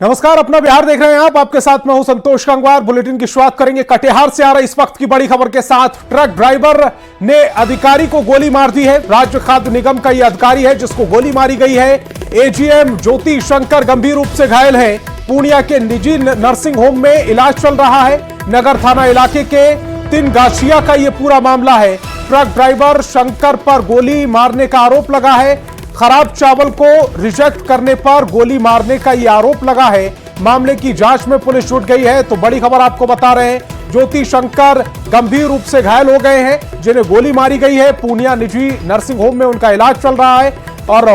नमस्कार, अपना बिहार देख रहे हैं आप। आपके साथ मैं हूं संतोष गंगवार। बुलेटिन की शुरुआत करेंगे कटिहार से आ रही इस वक्त की बड़ी खबर के साथ। ट्रक ड्राइवर ने अधिकारी को गोली मार दी है। राज्य खाद्य निगम का यह अधिकारी है जिसको गोली मारी गई है। एजीएम ज्योति शंकर गंभीर रूप से घायल है। पूर्णिया के निजी नर्सिंग होम में इलाज चल रहा है। नगर थाना इलाके के 3 गाछिया का यह पूरा मामला है। ट्रक ड्राइवर शंकर पर गोली मारने का आरोप लगा है। खराब चावल को रिजेक्ट करने पर गोली मारने का यह आरोप लगा है। मामले की जांच में पुलिस जुट गई है। तो बड़ी खबर आपको बता रहे हैं, ज्योति शंकर गंभीर रूप से घायल हो गए हैं जिन्हें गोली मारी गई है। पूर्णिया निजी नर्सिंग होम में उनका इलाज चल रहा है और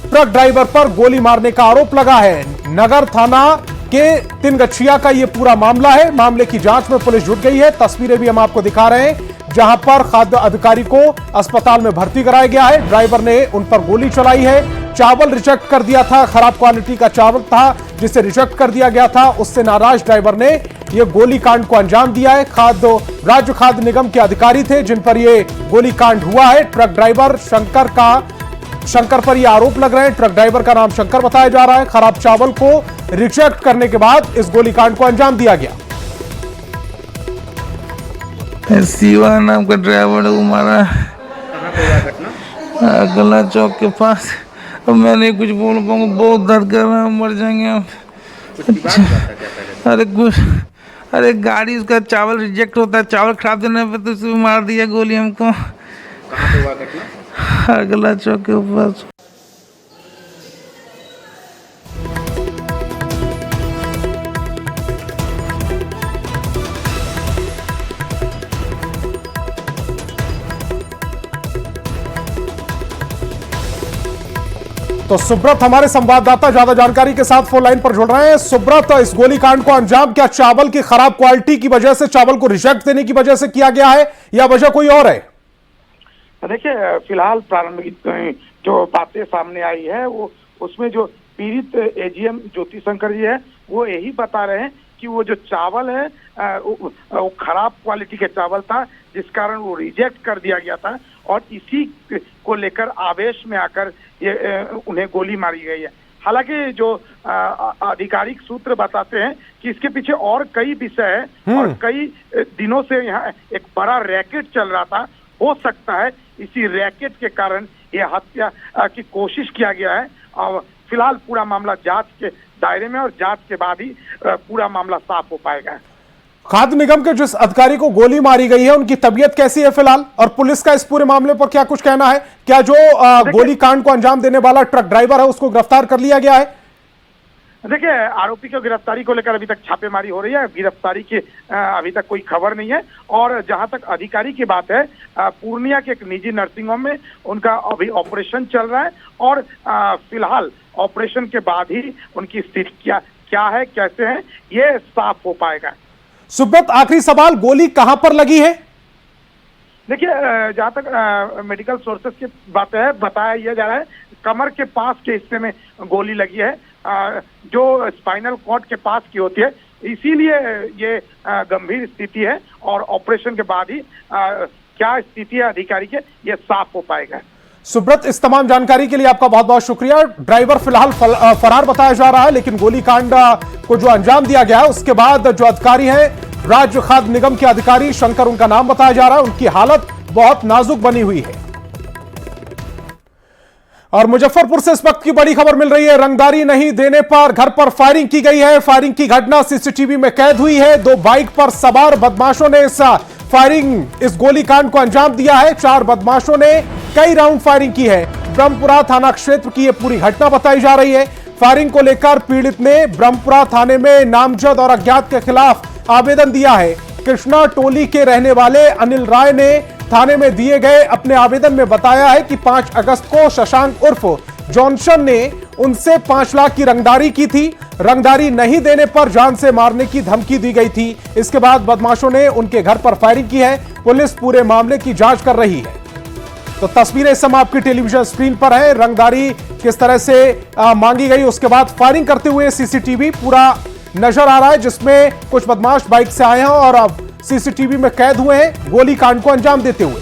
ट्रक ड्राइवर पर गोली मारने का आरोप लगा है। नगर थाना के 3 गछिया का यह पूरा मामला है। मामले की जांच में पुलिस जुट गई है। तस्वीरें भी हम आपको दिखा रहे हैं जहां पर खाद्य अधिकारी को अस्पताल में भर्ती कराया गया है। ड्राइवर ने उन पर गोली चलाई है। चावल रिजेक्ट कर दिया था। खराब क्वालिटी का चावल था जिसे रिजेक्ट कर दिया गया था। उससे नाराज ड्राइवर ने यह गोली कांड को अंजाम दिया है। राज्य खाद्य निगम के अधिकारी थे जिन पर यह गोली कांड हुआ है। ट्रक ड्राइवर शंकर पर यह आरोप लग रहे हैं। ट्रक ड्राइवर का नाम शंकर बताया जा रहा है। खराब चावल को रिजेक्ट करने के बाद इस गोलीकांड को अंजाम दिया गया। शिवा नाम का ड्राइवर को मारा गला चौक के पास। अब मैं नहीं कुछ बोल पाऊंगा, बहुत दर्द कर रहा है, मर जाएंगे हम। अरे गाड़ी उसका चावल रिजेक्ट होता है, चावल खराब देने पे तो उसको मार दिया गोली हमको। कहाँ पे हुआ घटना? गला चौक के पास। तो सुब्रत हमारे संवाददाता ज्यादा जानकारी के साथ फोन लाइन पर जुड़ रहे हैं। सुब्रत, इस गोलीकांड को अंजाम क्या चावल की खराब क्वालिटी की वजह से, चावल को रिजेक्ट देने की वजह से किया गया है या वजह कोई और है? देखिए, फिलहाल प्रारंभिक जो बातें सामने आई है वो उसमें जो पीड़ित एजीएम ज्योति शंकर जी है वो यही बता रहे हैं कि वो जो चावल है वो खराब क्वालिटी का चावल था जिस कारण वो रिजेक्ट कर दिया गया था और इसी को लेकर आवेश में आकर ये उन्हें गोली मारी गई है। हालांकि जो आधिकारिक सूत्र बताते हैं कि इसके पीछे और कई विषय है और कई दिनों से यहाँ एक बड़ा रैकेट चल रहा था। हो सकता है इसी रैकेट के कारण ये हत्या की कोशिश किया गया है। और फिलहाल पूरा मामला जांच के दायरे में और जांच के बाद ही पूरा मामला साफ हो पाएगा। खाद्य निगम के जिस अधिकारी को गोली मारी गई है उनकी तबीयत कैसी है फिलहाल, और पुलिस का इस पूरे मामले पर क्या कुछ कहना है? क्या जो गोली कांड को अंजाम देने वाला ट्रक ड्राइवर है उसको गिरफ्तार कर लिया गया है? देखिए, आरोपी की गिरफ्तारी को लेकर अभी तक छापेमारी हो रही है। गिरफ्तारी की अभी तक कोई खबर नहीं है। और जहां तक अधिकारी की बात है, पूर्णिया के एक निजी नर्सिंग होम में उनका अभी ऑपरेशन चल रहा है और फिलहाल ऑपरेशन के बाद ही उनकी स्थिति क्या है, कैसे है, ये साफ हो पाएगा। सुब्रत, आखिरी सवाल, गोली कहां पर लगी है? देखिए, जहाँ तक मेडिकल सोर्सेस की बात है, बताया यह जा रहा है कमर के पास के हिस्से में गोली लगी है, जो स्पाइनल कॉर्ड के पास की होती है। इसीलिए ये गंभीर स्थिति है और ऑपरेशन के बाद ही क्या स्थिति है अधिकारी के, ये साफ हो पाएगा। सुब्रत, इस तमाम जानकारी के लिए आपका बहुत बहुत शुक्रिया। ड्राइवर फिलहाल फरार बताया जा रहा है, लेकिन गोलीकांड को जो अंजाम दिया गया है उसके बाद जो अधिकारी हैं, राज्य खाद्य निगम के अधिकारी शंकर उनका नाम बताया जा रहा है, उनकी हालत बहुत नाजुक बनी हुई है। और मुजफ्फरपुर से इस वक्त की बड़ी खबर मिल रही है। रंगदारी नहीं देने पर घर पर फायरिंग की गई है। फायरिंग की घटना सीसीटीवी में कैद हुई है। 2 बाइक पर सवार बदमाशों ने इस गोलीकांड को अंजाम दिया है। 4 बदमाशों ने कई राउंड फायरिंग की है। ब्रह्मपुरा थाना क्षेत्र की यह पूरी घटना बताई जा रही है। फायरिंग को लेकर पीड़ित ने ब्रह्मपुरा थाने में नामजद और अज्ञात के खिलाफ आवेदन दिया है। कृष्णा टोली के रहने वाले अनिल राय ने थाने में दिए गए अपने आवेदन में बताया है कि 5 अगस्त को शशांक उर्फ जॉनसन ने उनसे 5 लाख की रंगदारी की थी। रंगदारी नहीं देने पर जान से मारने की धमकी दी गई थी। इसके बाद बदमाशों ने उनके घर पर फायरिंग की है। पुलिस पूरे मामले की जांच कर रही है। तो तस्वीरें इस समय आपकी टेलीविजन स्क्रीन पर है। रंगदारी किस तरह से मांगी गई, उसके बाद फायरिंग करते हुए सीसीटीवी पूरा नजर आ रहा है, जिसमें कुछ बदमाश बाइक से आए हैं और अब सीसीटीवी में कैद हुए हैं गोलीकांड को अंजाम देते हुए।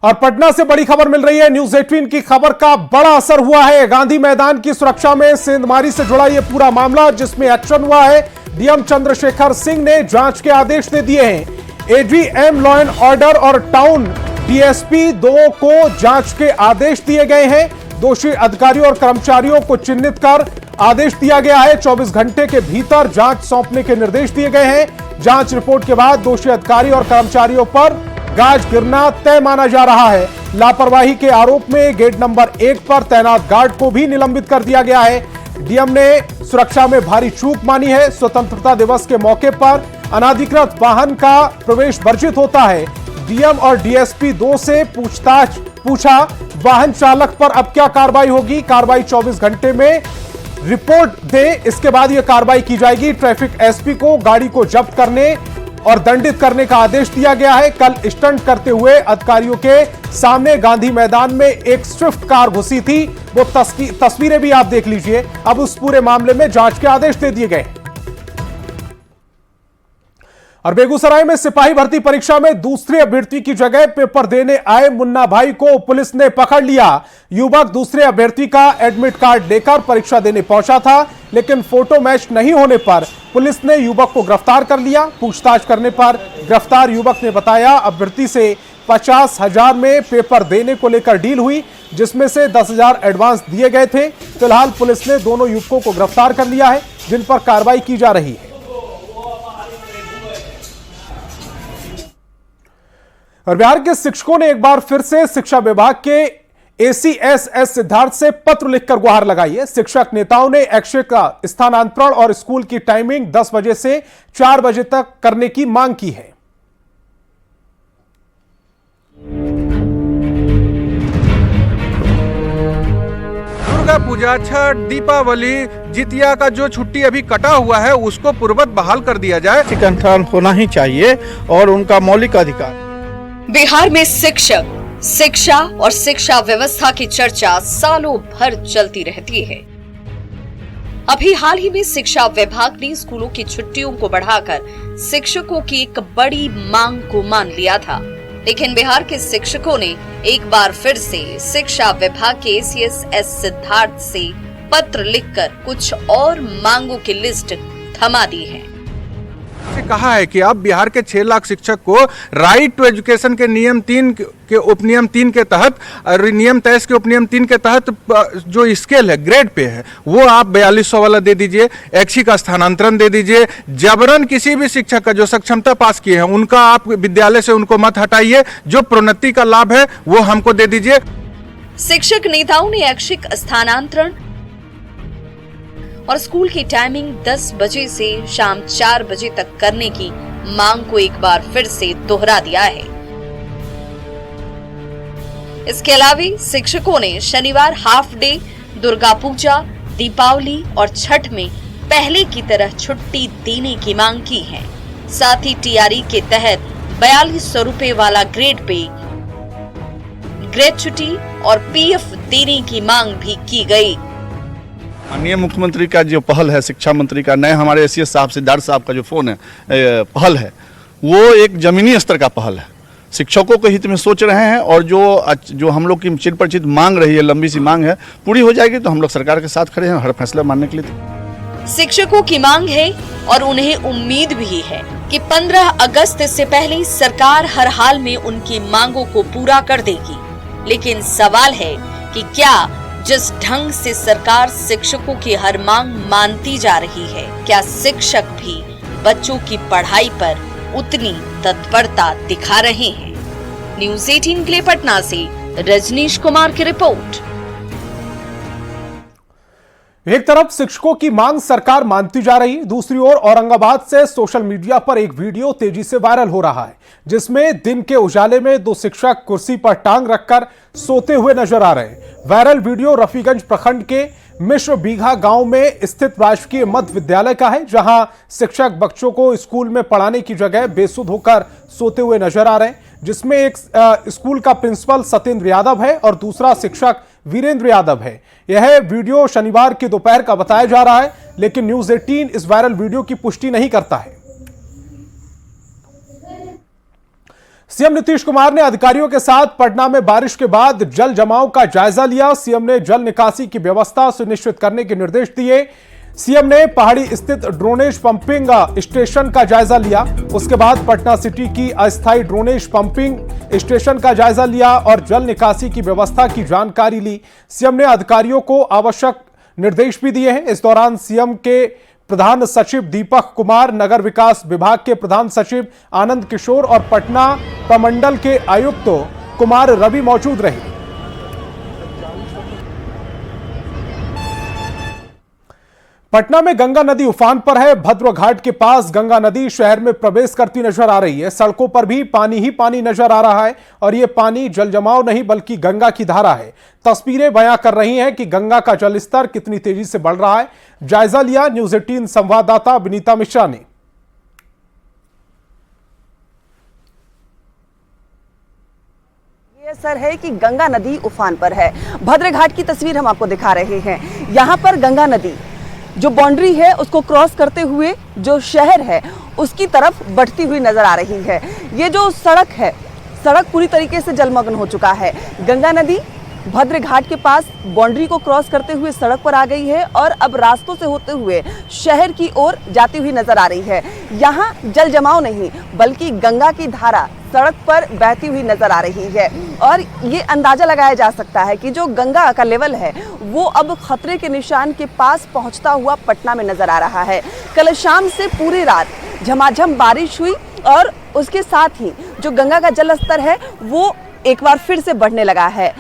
और पटना से बड़ी खबर मिल रही है। न्यूज 18 की खबर का बड़ा असर हुआ है। गांधी मैदान की सुरक्षा में सेंधमारी से जुड़ा यह पूरा मामला, जिसमें एक्शन हुआ है। डीएम चंद्रशेखर सिंह ने जांच के आदेश दे दिए हैं। एजीएम लॉ एंड ऑर्डर और टाउन डीएसपी 2 को जांच के आदेश दिए गए हैं। दोषी अधिकारियों और कर्मचारियों को चिन्हित कर आदेश दिया गया है। 24 घंटे के भीतर जांच सौंपने के निर्देश दिए गए हैं। जांच रिपोर्ट के बाद दोषी अधिकारी और कर्मचारियों पर गाज गिरना तय माना जा रहा है। लापरवाही के आरोप में गेट नंबर 1 पर तैनात गार्ड को भी निलंबित कर दिया गया है। डीएम ने सुरक्षा में भारी चूक मानी है। स्वतंत्रता दिवस के मौके पर अनाधिकृत वाहन का प्रवेश वर्जित होता है। डीएम और डीएसपी 2 से पूछा वाहन चालक पर अब क्या कार्रवाई होगी। कार्रवाई 24 घंटे में रिपोर्ट दे, इसके बाद यह कार्रवाई की जाएगी। ट्रैफिक एसपी को गाड़ी को जब्त करने और दंडित करने का आदेश दिया गया है। कल स्टंट करते हुए अधिकारियों के सामने गांधी मैदान में एक स्विफ्ट कार घुसी थी। वो तस्वीरें भी आप देख लीजिए। अब उस पूरे मामले में जांच के आदेश दे दिए गए। और बेगूसराय में सिपाही भर्ती परीक्षा में दूसरे अभ्यर्थी की जगह पेपर देने आए मुन्ना भाई को पुलिस ने पकड़ लिया। युवक दूसरे अभ्यर्थी का एडमिट कार्ड लेकर परीक्षा देने पहुंचा था, लेकिन फोटो मैच नहीं होने पर पुलिस ने युवक को गिरफ्तार कर लिया। पूछताछ करने पर गिरफ्तार युवक ने बताया अभ्यर्थी से 50,000 में पेपर देने को लेकर डील हुई, जिसमें से 10,000 एडवांस दिए गए थे। फिलहाल पुलिस ने दोनों युवकों को गिरफ्तार कर लिया है, जिन पर कार्रवाई की जा रही है। और बिहार के शिक्षकों ने एक बार फिर से शिक्षा विभाग के एसीएसएस सिद्धार्थ से पत्र लिखकर गुहार लगाई है। शिक्षक नेताओं ने ऐच्छिक का स्थानांतरण और स्कूल की टाइमिंग 10 बजे से 4 बजे तक करने की मांग की है। दुर्गा पूजा, छठ, दीपावली, जितिया का जो छुट्टी अभी कटा हुआ है उसको पूर्ववत बहाल कर दिया जाए। टीकाकरण होना ही चाहिए और उनका मौलिक अधिकार। बिहार में शिक्षक, शिक्षा और शिक्षा व्यवस्था की चर्चा सालों भर चलती रहती है। अभी हाल ही में शिक्षा विभाग ने स्कूलों की छुट्टियों को बढ़ाकर शिक्षकों की एक बड़ी मांग को मान लिया था, लेकिन बिहार के शिक्षकों ने एक बार फिर से शिक्षा विभाग के एसीएसएस सिद्धार्थ से पत्र लिखकर कुछ और मांगों की लिस्ट थमा दी है। कहा है कि अब बिहार के 6 लाख शिक्षक को राइट टू एजुकेशन के नियम 3 के उपनियम 3 के तहत और नियम 23 के उपनियम 3 के तहत जो स्केल है, ग्रेड पे है, वो आप 4200 वाला दे दीजिए। ऐच्छिक का स्थानांतरण दे दीजिए। जबरन किसी भी शिक्षक का जो सक्षमता पास किए हैं उनका आप विद्यालय से उनको मत हटाइए। जो प्रोन्नति का लाभ है वो हमको दे दीजिए। शिक्षक नेताओं ने ऐच्छिक स्थानांतरण और स्कूल की टाइमिंग 10 बजे से शाम 4 बजे तक करने की मांग को एक बार फिर से दोहरा दिया है। इसके अलावा शिक्षकों ने शनिवार हाफ डे, दुर्गा पूजा, दीपावली और छठ में पहले की तरह छुट्टी देने की मांग की है। साथ ही टीआरई के तहत 4200 रुपए वाला ग्रेड पे ग्रेड छुट्टी और पीएफ देने की मांग भी की गई। माननीय मुख्यमंत्री का जो पहल है, शिक्षा मंत्री का, नए हमारे एसीएस साहब सिद्धार्थ साहब का जो पहल है, वो एक जमीनी स्तर का पहल है। शिक्षकों के हित में सोच रहे हैं और जो हम लोग की चिर परिचित मांग रही है, लंबी सी मांग है, पूरी हो जाएगी तो हम लोग सरकार के साथ खड़े हैं हर फैसला मानने के लिए। शिक्षकों की मांग है और उन्हें उम्मीद भी है कि 15 अगस्त से पहले सरकार हर हाल में उनकी मांगों को पूरा कर देगी। लेकिन सवाल है कि क्या जिस ढंग से सरकार शिक्षकों की हर मांग मानती जा रही है, क्या शिक्षक भी बच्चों की पढ़ाई पर उतनी तत्परता दिखा रहे हैं? न्यूज 18 के लिए पटना से रजनीश कुमार की रिपोर्ट। एक तरफ शिक्षकों की मांग सरकार मानती जा रही, दूसरी ओर औरंगाबाद से सोशल मीडिया पर एक वीडियो तेजी से वायरल हो रहा है, जिसमें दिन के उजाले में 2 शिक्षक कुर्सी पर टांग रखकर सोते हुए नजर आ रहे हैं। वायरल वीडियो रफीगंज प्रखंड के मिश्र बीघा गांव में स्थित राजकीय मध्य विद्यालय का है, जहां शिक्षक बच्चों को स्कूल में पढ़ाने की जगह बेसुध होकर सोते हुए नजर आ रहे हैं, जिसमें एक स्कूल का प्रिंसिपल सत्येंद्र यादव है और दूसरा शिक्षक वीरेंद्र यादव है। यह वीडियो शनिवार की दोपहर का बताया जा रहा है, लेकिन न्यूज 18 इस वायरल वीडियो की पुष्टि नहीं करता है। सीएम नीतीश कुमार ने अधिकारियों के साथ पटना में बारिश के बाद जल जमाव का जायजा लिया। सीएम ने जल निकासी की व्यवस्था सुनिश्चित करने के निर्देश दिए। सीएम ने पहाड़ी स्थित ड्रोनेज पंपिंग स्टेशन का जायजा लिया। उसके बाद पटना सिटी की अस्थायी ड्रोनेज पंपिंग स्टेशन का जायजा लिया और जल निकासी की व्यवस्था की जानकारी ली। सीएम ने अधिकारियों को आवश्यक निर्देश भी दिए हैं। इस दौरान सीएम के प्रधान सचिव दीपक कुमार, नगर विकास विभाग के प्रधान सचिव आनंद किशोर और पटना प्रमंडल के आयुक्त कुमार रवि मौजूद रहे। पटना में गंगा नदी उफान पर है। भद्र घाट के पास गंगा नदी शहर में प्रवेश करती नजर आ रही है। सड़कों पर भी पानी ही पानी नजर आ रहा है और यह पानी जल जमाव नहीं बल्कि गंगा की धारा है। तस्वीरें बयां कर रही हैं कि गंगा का जलस्तर कितनी तेजी से बढ़ रहा है। जायजा लिया न्यूज 18 संवाददाता विनीता मिश्रा ने। सर है कि गंगा नदी उफान पर है। भद्र घाट की तस्वीर हम आपको दिखा रहे हैं। यहाँ पर गंगा नदी जो बाउंड्री है उसको क्रॉस करते हुए जो शहर है उसकी तरफ बढ़ती हुई नजर आ रही है। ये जो सड़क है, सड़क पूरी तरीके से जलमग्न हो चुका है। गंगा नदी भद्र घाट के पास बाउंड्री को क्रॉस करते हुए सड़क पर आ गई है और अब रास्तों से होते हुए शहर की ओर जाती हुई नजर आ रही है। यहाँ जल जमाव नहीं बल्कि गंगा की धारा सड़क पर बहती हुई नजर आ रही है और ये अंदाजा लगाया जा सकता है कि जो गंगा का लेवल है वो अब खतरे के निशान के पास पहुंचता हुआ पटना में नजर आ रहा है। कल शाम से पूरी रात झमाझम बारिश हुई और उसके साथ ही जो गंगा का जल स्तर है वो एक बार फिर से बढ़ने लगा है।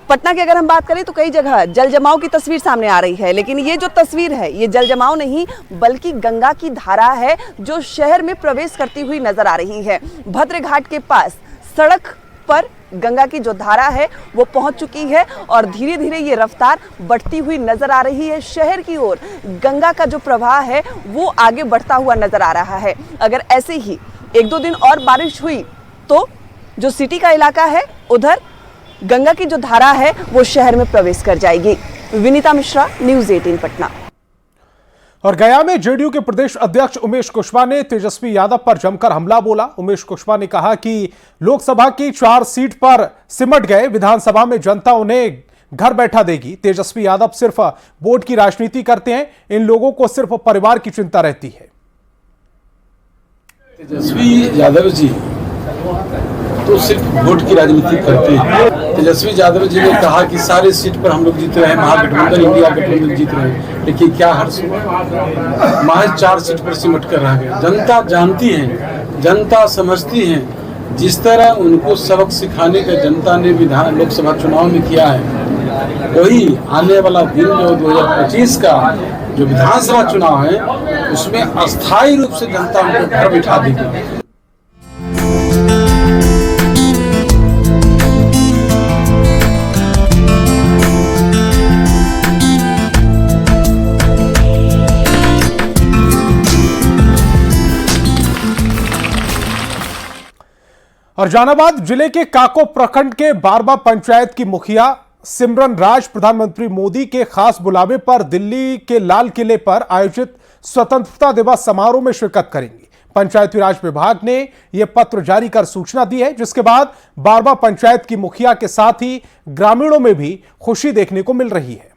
पटना की अगर हम बात करें तो कई जगह जल जमाव की तस्वीर सामने आ रही है, लेकिन ये जो तस्वीर है ये जल जमाव नहीं बल्कि गंगा की धारा है जो शहर में प्रवेश करती हुई नजर आ रही है। भद्र घाट के पास सड़क पर गंगा की जो धारा है वो पहुंच चुकी है और धीरे धीरे ये रफ्तार बढ़ती हुई नजर आ रही है। शहर की ओर गंगा का जो प्रवाह है वो आगे बढ़ता हुआ नजर आ रहा है। अगर ऐसे ही 1-2 दिन और बारिश हुई तो जो सिटी का इलाका है उधर गंगा की जो धारा है वो शहर में प्रवेश कर जाएगी। विनीता मिश्रा, न्यूज 18 पटना। और गया में जेडीयू के प्रदेश अध्यक्ष उमेश कुशवाहा ने तेजस्वी यादव पर जमकर हमला बोला। उमेश कुशवाहा ने कहा कि लोकसभा की 4 सीट पर सिमट गए, विधानसभा में जनता उन्हें घर बैठा देगी। तेजस्वी यादव सिर्फ वोट की राजनीति करते हैं, इन लोगों को सिर्फ परिवार की चिंता रहती है। तेजस्वी यादव जी तो सिर्फ वोट की राजनीति करते हैं। तेजस्वी यादव जी ने कहा कि सारे सीट पर हम लोग जीत रहे हैं, महागठबंधन इंडिया गठबंधन जीत रहे हैं, लेकिन क्या हर्ष हुआ? महज 4 सीट पर सिमट कर रह गए। जनता जानती है, जनता समझती है। जिस तरह उनको सबक सिखाने का जनता ने विधान लोकसभा चुनाव में किया है, वही आने वाला दिन जो 2025 का जो विधानसभा चुनाव है उसमें अस्थायी रूप से जनता उनको घर बिठा देगी। और जहानाबाद जिले के काको प्रखंड के बारबा पंचायत की मुखिया सिमरन राज प्रधानमंत्री मोदी के खास बुलावे पर दिल्ली के लाल किले पर आयोजित स्वतंत्रता दिवस समारोह में शिरकत करेंगी। पंचायती राज विभाग ने यह पत्र जारी कर सूचना दी है, जिसके बाद बारबा पंचायत की मुखिया के साथ ही ग्रामीणों में भी खुशी देखने को मिल रही है।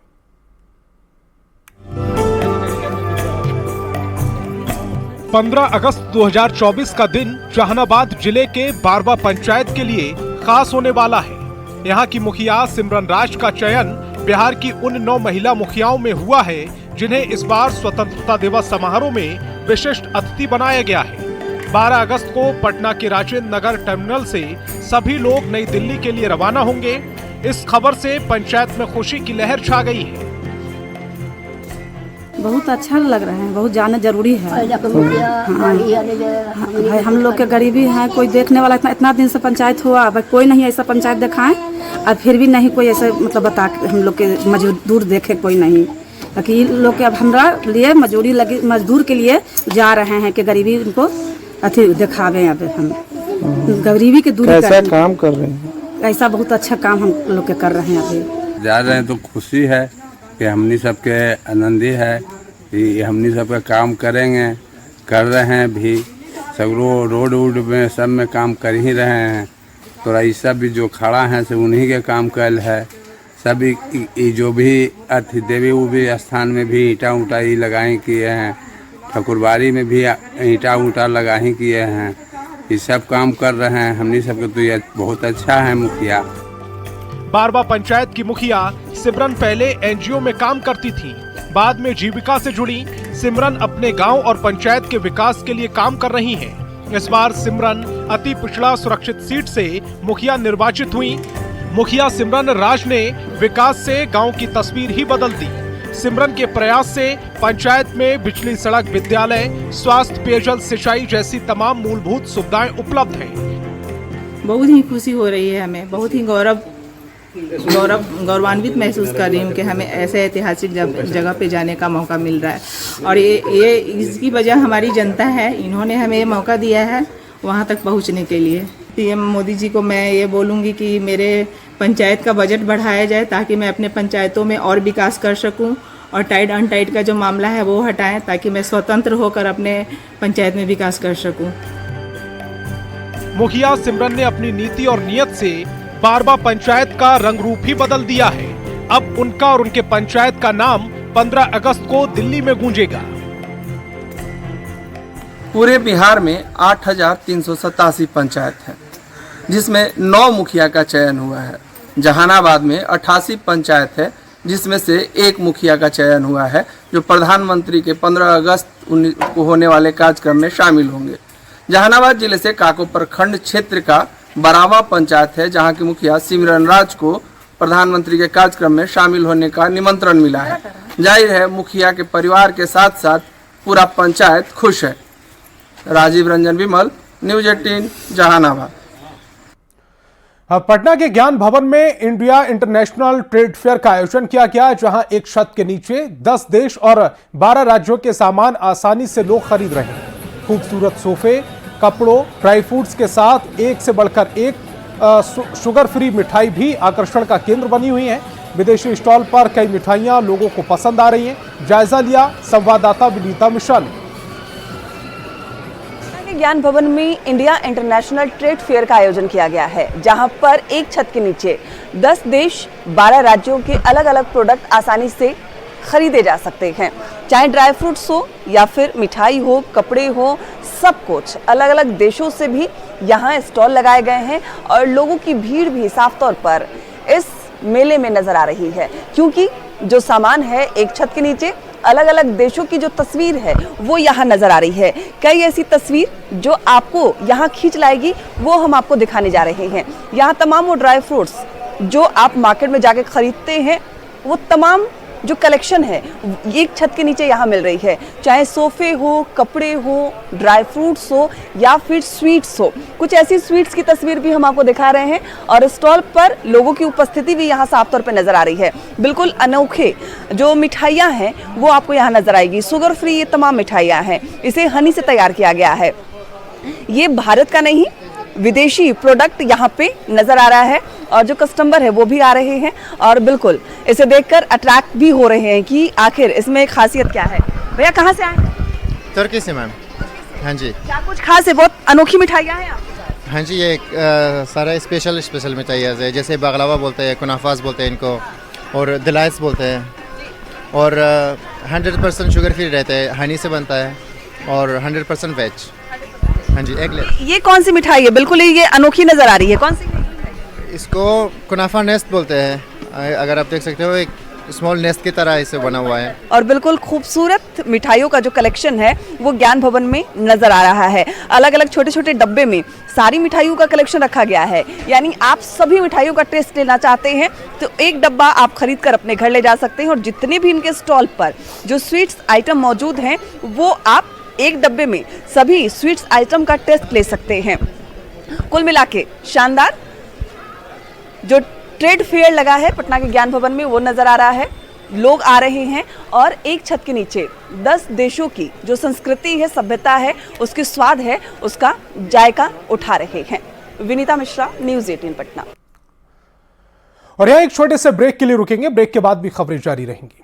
15 अगस्त 2024 का दिन जहानाबाद जिले के बारबा पंचायत के लिए खास होने वाला है। यहाँ की मुखिया सिमरन राज का चयन बिहार की उन 9 महिला मुखियाओं में हुआ है जिन्हें इस बार स्वतंत्रता दिवस समारोह में विशिष्ट अतिथि बनाया गया है। 12 अगस्त को पटना के राजेंद्र नगर टर्मिनल से सभी लोग नई दिल्ली के लिए रवाना होंगे। इस खबर से पंचायत में खुशी की लहर छा गई है। बहुत अच्छा लग रहा है, बहुत जाना जरूरी है। हाँ, हम लोग के गरीबी है, कोई देखने वाला इतना दिन से पंचायत हुआ, अब कोई नहीं ऐसा पंचायत दिखाए और फिर भी नहीं कोई ऐसा मतलब बता हम लोग के मजदूर देखे कोई नहीं। बाकी लोग के अब हमारा लिए मजदूरी लगी, मजदूर के लिए जा रहे हैं कि गरीबी उनको अथी दिखावे। अब हम गरीबी की दूरी ऐसा काम कर रहे हैं, ऐसा बहुत अच्छा काम हम लोग के कर रहे हैं। अभी जा रहे हैं तो खुशी है कि हमनी सबके आनंदी है कि हमनी सबका काम करेंगे, कर रहे हैं भी। सब रोड वोड में सब में काम कर ही रहे हैं। तो रईस भी जो खड़ा हैं सब उन्हीं के काम कल है। सभी जो भी अति देवी उवी स्थान में भी ईंटा ऊँटा ही लगाए किए हैं। ठकुरबाड़ी में भी ईंटा ऊँटा लगा ही किए हैं। ये सब काम कर रहे हैं। हमनी सबके तो ये बहुत अच्छा है मुखिया। बारवा पंचायत की मुखिया सिमरन पहले एनजीओ में काम करती थी, बाद में जीविका से जुड़ी। सिमरन अपने गांव और पंचायत के विकास के लिए काम कर रही हैं। इस बार सिमरन अति पिछड़ा सुरक्षित सीट से मुखिया निर्वाचित हुई। मुखिया सिमरन राज ने विकास से गांव की तस्वीर ही बदल दी। सिमरन के प्रयास से पंचायत में बिजली, सड़क, विद्यालय, स्वास्थ्य, पेयजल, सिंचाई जैसी तमाम मूलभूत सुविधाएं उपलब्ध हैं। बहुत ही खुशी हो रही है। हमें बहुत ही गौरवान्वित महसूस कर रही हूँ कि हमें ऐसे ऐतिहासिक जगह पे जाने का मौका मिल रहा है। और ये इसकी वजह हमारी जनता है। इन्होंने हमें मौका दिया है वहाँ तक पहुँचने के लिए। पीएम मोदी जी को मैं ये बोलूँगी कि मेरे पंचायत का बजट बढ़ाया जाए ताकि मैं अपने पंचायतों में और विकास कर सकूं, और टाइट अनटाइट का जो मामला है वो हटाएं ताकि मैं स्वतंत्र होकर अपने पंचायत में विकास कर सकूं। मुखिया सिमरन ने अपनी नीति और नियत से बारवा पंचायत का रंग रूप ही बदल दिया है। अब उनका और उनके पंचायत का नाम 15 अगस्त को दिल्ली में गूंजेगा। पूरे बिहार में 8,387 पंचायत है, जिसमें 9 मुखिया का चयन हुआ है। जहानाबाद में 88 पंचायत है, जिसमें से 1 मुखिया का चयन हुआ है, जो प्रधानमंत्री के 15 अगस्त को होने वाले कार्यक्रम में शामिल होंगे। जहानाबाद जिले से काको प्रखंड क्षेत्र का बारवा पंचायत है, जहां की मुखिया सिमरन राज को प्रधानमंत्री के कार्यक्रम में शामिल होने का निमंत्रण मिला है। जाहिर है मुखिया के परिवार के साथ साथ पूरा पंचायत खुश है। राजीव रंजन विमल, न्यूज़ 18 जहानाबाद। पटना के ज्ञान भवन में इंडिया इंटरनेशनल ट्रेड फेयर का आयोजन किया गया, जहां एक छत के नीचे 10 देश और 12 राज्यों के सामान आसानी से लोग खरीद रहे हैं। खूबसूरत सोफे, कपड़ों, ड्राई फ्रूट्स के साथ एक से बढ़कर एक शुगर फ्री मिठाई भी आकर्षण का केंद्र बनी हुई है। विदेशी स्टॉल पर कई मिठाइयां लोगों को पसंद आ रही हैं। जायजा लिया संवाददाता विनीता मिश्रा ने। ज्ञान भवन में इंडिया इंटरनेशनल ट्रेड फेयर का आयोजन किया गया है, जहां पर एक छत के नीचे 10 देश 12 राज्यों के अलग अलग प्रोडक्ट आसानी से खरीदे जा सकते हैं। चाहे ड्राई फ्रूट्स हो या फिर मिठाई हो, कपड़े हो, सब कुछ अलग अलग देशों से भी यहाँ स्टॉल लगाए गए हैं। और लोगों की भीड़ भी साफ तौर पर इस मेले में नजर आ रही है, क्योंकि जो सामान है एक छत के नीचे, अलग अलग देशों की जो तस्वीर है वो यहाँ नजर आ रही है। कई ऐसी तस्वीर जो आपको यहाँ खींच लाएगी, वो हम आपको दिखाने जा रहे हैं। यहाँ तमाम वो ड्राई फ्रूट्स जो आप मार्केट में जाके खरीदते हैं, वो तमाम जो कलेक्शन है एक छत के नीचे यहाँ मिल रही है। चाहे सोफे हो, कपड़े हो, ड्राई फ्रूट्स हो या फिर स्वीट्स हो। कुछ ऐसी स्वीट्स की तस्वीर भी हम आपको दिखा रहे हैं और स्टॉल पर लोगों की उपस्थिति भी यहाँ साफ तौर पर नजर आ रही है। बिल्कुल अनोखे जो मिठाइयाँ हैं वो आपको यहाँ नजर आएगी। शुगर फ्री ये तमाम मिठाइयाँ हैं। इसे हनी से तैयार किया गया है। ये भारत का नहीं, विदेशी प्रोडक्ट यहाँ पे नजर आ रहा है और जो कस्टमर है वो भी आ रहे हैं और बिल्कुल इसे देखकर अट्रैक्ट भी हो रहे हैं कि आखिर इसमें खासियत क्या है। भैया कहाँ से आए? तुर्की से मैम। हाँ जी। क्या कुछ खास है? बहुत अनोखी मिठाइयाँ हैं आपके? हाँ जी, ये सारा स्पेशल मिठाइयाँ है, जैसे बागलावा बोलते हैं, कुनाफास बोलते हैं इनको, और दिलाइस बोलते हैं, और 100% शुगर फ्री रहता है, हनी से बनता है और 100% वेज। हाँ जी, एगलेस। ये कौन सी मिठाई है? बिल्कुल ये अनोखी नजर आ रही है। कौन सी? इसको कुनाफा नेस्ट बोलते हैं। अगर आप देख सकते हो एक स्मॉल नेस्ट की तरह इसे बना हुआ है। और बिल्कुल खूबसूरत मिठाइयों का जो कलेक्शन है वो ज्ञान भवन में नजर आ रहा है। अलग अलग छोटे छोटे डब्बे में सारी मिठाइयों का कलेक्शन रखा गया है। यानी आप सभी मिठाइयों का टेस्ट लेना चाहते हैं तो एक डब्बा आप खरीद कर अपने घर ले जा सकते हैं। और जितने भी इनके स्टॉल पर जो स्वीट्स आइटम मौजूद हैं वो आप एक डब्बे में सभी स्वीट्स आइटम का टेस्ट ले सकते हैं। कुल मिला के शानदार जो ट्रेड फेयर लगा है पटना के ज्ञान भवन में वो नजर आ रहा है। लोग आ रहे हैं और एक छत के नीचे 10 देशों की जो संस्कृति है, सभ्यता है, उसकी स्वाद है, उसका जायका उठा रहे हैं। विनीता मिश्रा, न्यूज़ 18 पटना। और यहाँ एक छोटे से ब्रेक के लिए रुकेंगे। ब्रेक के बाद भी खबरें जारी रहेंगी।